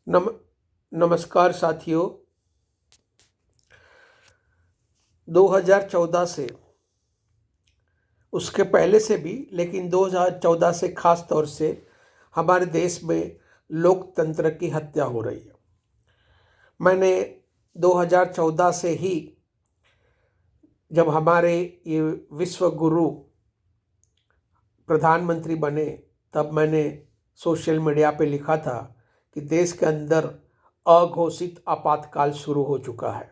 नम नमस्कार साथियों। 2014 से, उसके पहले से भी, लेकिन 2014 से खास तौर से हमारे देश में लोकतंत्र की हत्या हो रही है। मैंने 2014 से ही, जब हमारे ये विश्व गुरु प्रधानमंत्री बने, तब मैंने सोशल मीडिया पे लिखा था कि देश के अंदर अघोषित आपातकाल शुरू हो चुका है।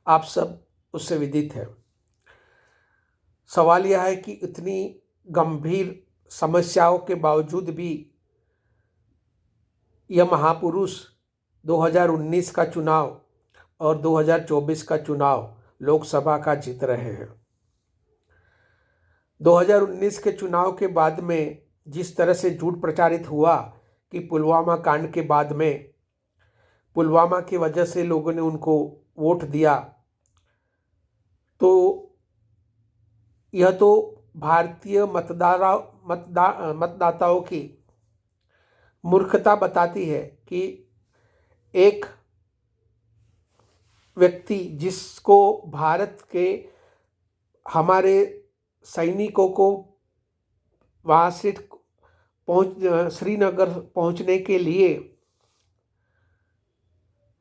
आप सब उससे विदित है। सवाल यह है कि इतनी गंभीर समस्याओं के बावजूद भी यह महापुरुष 2019 का चुनाव और 2024 का चुनाव लोकसभा का जीत रहे हैं। 2019 के चुनाव के बाद में जिस तरह से झूठ प्रचारित हुआ कि पुलवामा कांड के बाद में पुलवामा की वजह से लोगों ने उनको वोट दिया, तो यह तो भारतीय मतदाताओं की मूर्खता बताती है कि एक व्यक्ति जिसको भारत के हमारे सैनिकों को वहाँ से श्रीनगर पहुँचने के लिए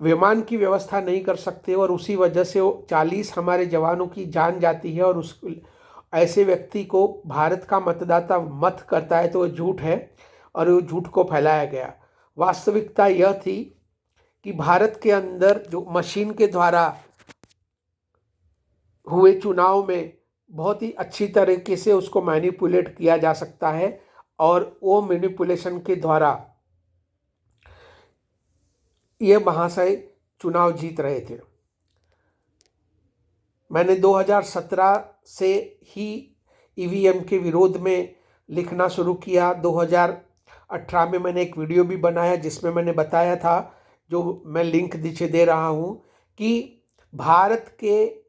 विमान की व्यवस्था नहीं कर सकते और उसी वजह से 40 हमारे जवानों की जान जाती है, और उस ऐसे व्यक्ति को भारत का मतदाता मत करता है, तो वो झूठ है और वो झूठ को फैलाया गया। वास्तविकता यह थी कि भारत के अंदर जो मशीन के द्वारा हुए चुनाव में बहुत ही अच्छी तरीके से उसको मैनिपुलेट किया जा सकता है, और वो मैनिपुलेशन के द्वारा ये महाशय चुनाव जीत रहे थे। मैंने 2017 से ही ईवीएम के विरोध में लिखना शुरू किया। 2018 में मैंने एक वीडियो भी बनाया जिसमें मैंने बताया था, जो मैं लिंक नीचे दे रहा हूँ, कि भारत के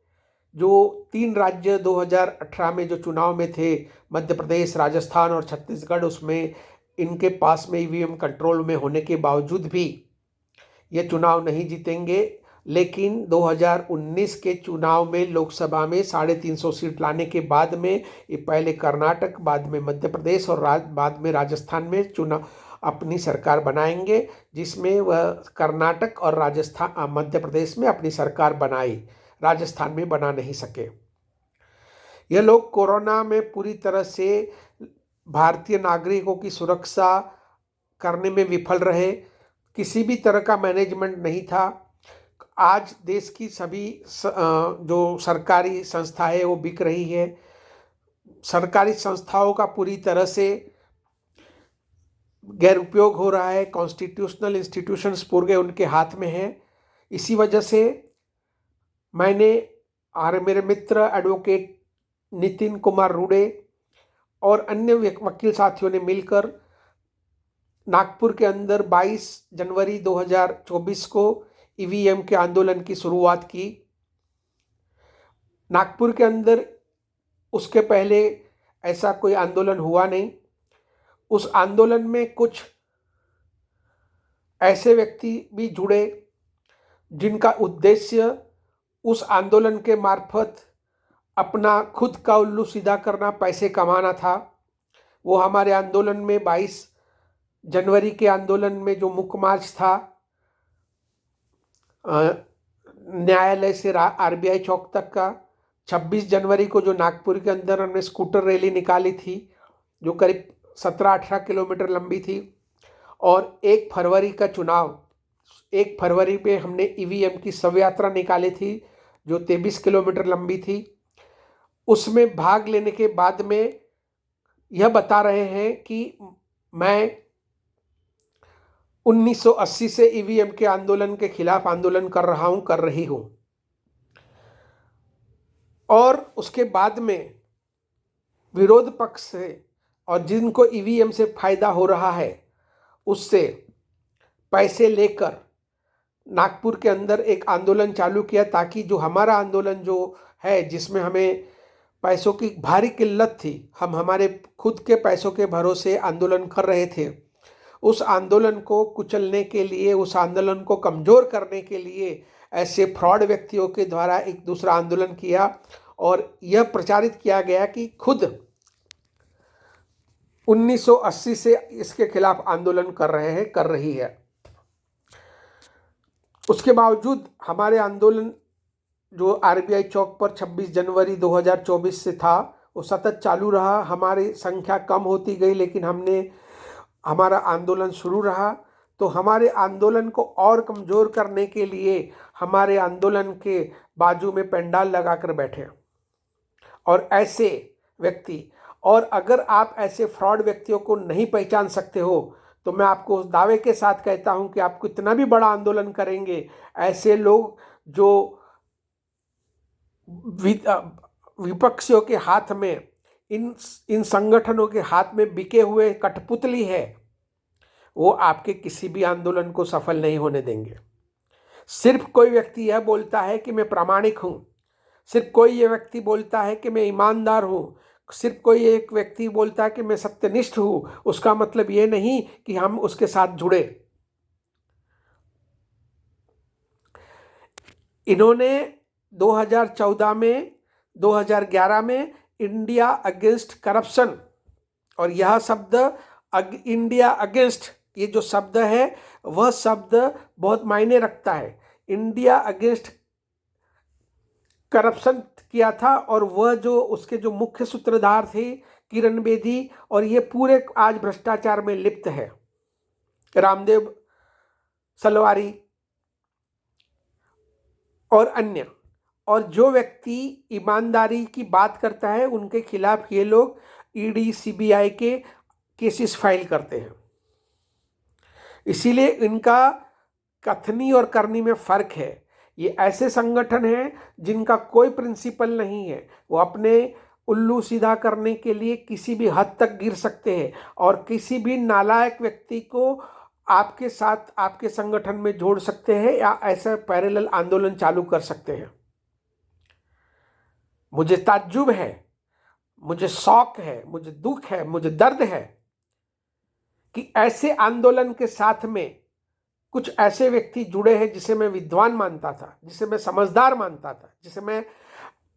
जो 3 राज्य 2018 में जो चुनाव में थे, मध्य प्रदेश, राजस्थान और छत्तीसगढ़, उसमें इनके पास में ईवीएम कंट्रोल में होने के बावजूद भी ये चुनाव नहीं जीतेंगे। लेकिन 2019 के चुनाव में लोकसभा में 350 सीट लाने के बाद में ये पहले कर्नाटक, बाद में मध्य प्रदेश और बाद में राजस्थान में चुनाव अपनी सरकार बनाएंगे, जिसमें वह कर्नाटक और राजस्थान मध्य प्रदेश में अपनी सरकार बनाई, राजस्थान में बना नहीं सके। यह लोग कोरोना में पूरी तरह से भारतीय नागरिकों की सुरक्षा करने में विफल रहे। किसी भी तरह का मैनेजमेंट नहीं था। आज देश की सभी जो सरकारी संस्था है वो बिक रही है। सरकारी संस्थाओं का पूरी तरह से गैर उपयोग हो रहा है। कॉन्स्टिट्यूशनल इंस्टीट्यूशंस पूरे उनके हाथ में है। इसी वजह से मैंने और मेरे मित्र एडवोकेट नितिन कुमार रूडे और अन्य वकील साथियों ने मिलकर नागपुर के अंदर 22 जनवरी 2024 को ईवीएम के आंदोलन की शुरुआत की। नागपुर के अंदर उसके पहले ऐसा कोई आंदोलन हुआ नहीं। उस आंदोलन में कुछ ऐसे व्यक्ति भी जुड़े जिनका उद्देश्य उस आंदोलन के मार्फत अपना खुद का उल्लू सीधा करना, पैसे कमाना था। वो हमारे आंदोलन में 22 जनवरी के आंदोलन में जो मुख्य मार्च था न्यायालय से आरबीआई चौक तक का, 26 जनवरी को जो नागपुर के अंदर हमने स्कूटर रैली निकाली थी जो करीब 17-18 किलोमीटर लंबी थी, और 1 फरवरी का चुनाव, 1 फरवरी पे हमने ईवीएम की शव यात्रा निकाली थी जो 23 किलोमीटर लंबी थी। उसमें भाग लेने के बाद में यह बता रहे हैं कि मैं 1980 से ईवीएम के आंदोलन के खिलाफ आंदोलन कर रहा हूं, कर रही हूं। और उसके बाद में विरोध पक्ष से और जिनको ईवीएम से फायदा हो रहा है उससे पैसे लेकर नागपुर के अंदर एक आंदोलन चालू किया, ताकि जो हमारा आंदोलन जो है जिसमें हमें पैसों की भारी किल्लत थी, हम हमारे खुद के पैसों के भरोसे आंदोलन कर रहे थे, उस आंदोलन को कुचलने के लिए, उस आंदोलन को कमज़ोर करने के लिए ऐसे फ्रॉड व्यक्तियों के द्वारा एक दूसरा आंदोलन किया और यह प्रचारित किया गया कि खुद 1980 से इसके खिलाफ आंदोलन कर रही है। उसके बावजूद हमारे आंदोलन जो आरबीआई चौक पर 26 जनवरी 2024 से था वो सतत चालू रहा। हमारी संख्या कम होती गई लेकिन हमारा आंदोलन शुरू रहा। तो हमारे आंदोलन को और कमज़ोर करने के लिए हमारे आंदोलन के बाजू में पंडाल लगाकर बैठे और ऐसे व्यक्ति, और अगर आप ऐसे फ्रॉड व्यक्तियों को नहीं पहचान सकते हो तो मैं आपको उस दावे के साथ कहता हूं कि आप कितना भी बड़ा आंदोलन करेंगे, ऐसे लोग जो विपक्षियों के हाथ में, इन संगठनों के हाथ में बिके हुए कठपुतली है, वो आपके किसी भी आंदोलन को सफल नहीं होने देंगे। सिर्फ कोई व्यक्ति यह बोलता है कि मैं प्रामाणिक हूं, सिर्फ कोई ये व्यक्ति बोलता है कि मैं ईमानदार हूं, सिर्फ कोई एक व्यक्ति बोलता है कि मैं सत्यनिष्ठ हूं, उसका मतलब ये नहीं कि हम उसके साथ जुड़े। इन्होंने 2014 में, 2011 में इंडिया अगेंस्ट करप्शन, और यह शब्द इंडिया अगेंस्ट, ये जो शब्द है वह शब्द बहुत मायने रखता है। इंडिया अगेंस्ट करप्शन किया था और वह जो उसके जो मुख्य सूत्रधार थे किरण बेदी, और ये पूरे आज भ्रष्टाचार में लिप्त है, रामदेव सलवारी और अन्य। और जो व्यक्ति ईमानदारी की बात करता है उनके खिलाफ ये लोग ईडी सीबीआई के केसेस फाइल करते हैं। इसीलिए इनका कथनी और करनी में फर्क है। ये ऐसे संगठन हैं जिनका कोई प्रिंसिपल नहीं है, वो अपने उल्लू सीधा करने के लिए किसी भी हद तक गिर सकते हैं और किसी भी नालायक व्यक्ति को आपके साथ, आपके संगठन में जोड़ सकते हैं या ऐसा पैरेलल आंदोलन चालू कर सकते हैं। मुझे ताज्जुब है, मुझे शौक है, मुझे दुख है, मुझे दर्द है कि ऐसे आंदोलन के साथ में कुछ ऐसे व्यक्ति जुड़े हैं जिसे मैं विद्वान मानता था, जिसे मैं समझदार मानता था, जिसे मैं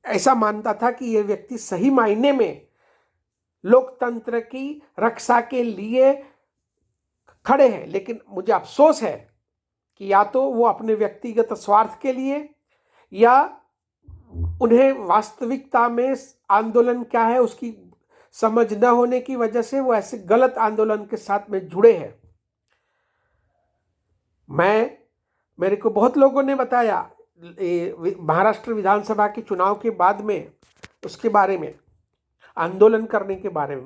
ऐसा मानता था कि ये व्यक्ति सही मायने में लोकतंत्र की रक्षा के लिए खड़े हैं। लेकिन मुझे अफसोस है कि या तो वो अपने व्यक्तिगत स्वार्थ के लिए या उन्हें वास्तविकता में आंदोलन क्या है उसकी समझ न होने की वजह से वो ऐसे गलत आंदोलन के साथ में जुड़े हैं। मेरे को बहुत लोगों ने बताया महाराष्ट्र विधानसभा के चुनाव के बाद में उसके बारे में, आंदोलन करने के बारे में।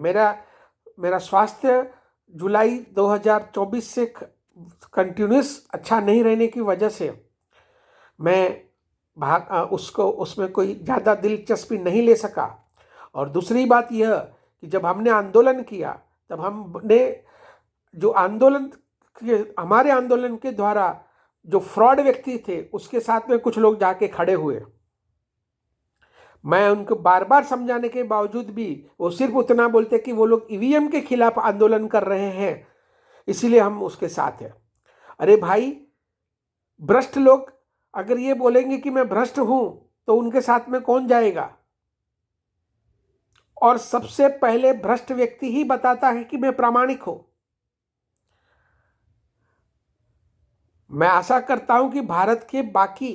मेरा स्वास्थ्य जुलाई 2024 से कंटिन्यूस अच्छा नहीं रहने की वजह से मैं उसमें कोई ज़्यादा दिलचस्पी नहीं ले सका। और दूसरी बात यह कि जब हमने आंदोलन किया तब हमने जो हमारे आंदोलन के द्वारा जो फ्रॉड व्यक्ति थे उसके साथ में कुछ लोग जाके खड़े हुए। मैं उनको बार बार समझाने के बावजूद भी वो सिर्फ उतना बोलते कि वो लोग ईवीएम के खिलाफ आंदोलन कर रहे हैं, इसीलिए हम उसके साथ हैं। अरे भाई, भ्रष्ट लोग अगर ये बोलेंगे कि मैं भ्रष्ट हूं तो उनके साथ में कौन जाएगा? और सबसे पहले भ्रष्ट व्यक्ति ही बताता है कि मैं प्रामाणिक हूं। मैं आशा करता हूं कि भारत के बाकी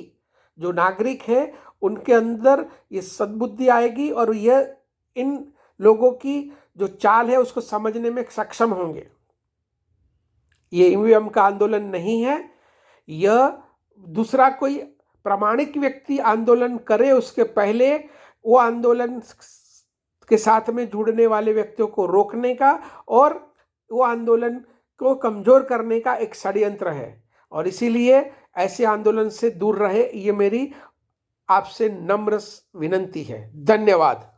जो नागरिक हैं उनके अंदर ये सद्बुद्धि आएगी और यह इन लोगों की जो चाल है उसको समझने में सक्षम होंगे। ये ईवीएम का आंदोलन नहीं है, यह दूसरा कोई प्रामाणिक व्यक्ति आंदोलन करे उसके पहले वो आंदोलन के साथ में जुड़ने वाले व्यक्तियों को रोकने का और वो आंदोलन को कमजोर करने का एक षड्यंत्र है। और इसीलिए ऐसे आंदोलन से दूर रहे, ये मेरी आपसे नम्र विनती है। धन्यवाद।